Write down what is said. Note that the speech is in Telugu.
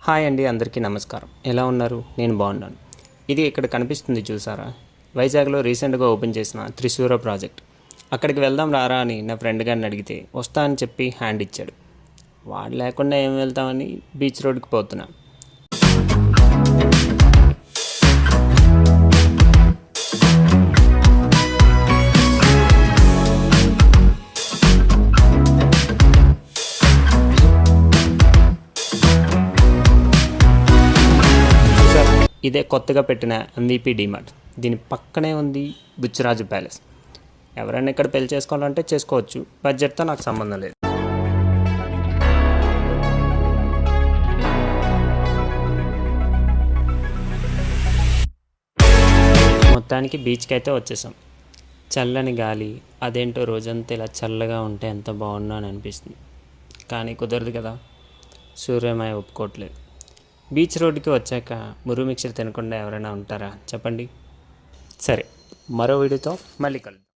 హాయ్ అండి, అందరికీ నమస్కారం. ఎలా ఉన్నారు? నేను బాగున్నాను. ఇది ఇక్కడ కనిపిస్తుంది చూసారా? వైజాగ్లో రీసెంట్గా ఓపెన్ చేసిన త్రిశూర ప్రాజెక్ట్. అక్కడికి వెళ్దాం రారా అని నా ఫ్రెండ్ గారిని అడిగితే వస్తా అని చెప్పి హ్యాండ్ ఇచ్చాడు. వాడు లేకుండా ఏం వెళ్తామని బీచ్ రోడ్కి పోతున్నా. ఇదే కొత్తగా పెట్టిన MVP డిమార్ట్. దీని పక్కనే ఉంది బుచ్చిరాజు ప్యాలెస్. ఎవరైనా ఇక్కడ పెళ్లి చేసుకోవాలంటే చేసుకోవచ్చు, బడ్జెట్తో నాకు సంబంధం లేదు. మొత్తానికి బీచ్కి అయితే వచ్చేసాం. చల్లని గాలి, అదేంటో రోజంతా ఇలా చల్లగా ఉంటే ఎంత బాగున్నా అని అనిపిస్తుంది. కానీ కుదరదు కదా, సూర్యమయ ఒప్పుకోవట్లేదు. బీచ్ రోడ్డుకి వచ్చాక మురుగు మిక్చర్ తినకుండా ఎవరైనా ఉంటారా చెప్పండి? సరే, మరో వీడియోతో మళ్ళీ కలుద్దాం.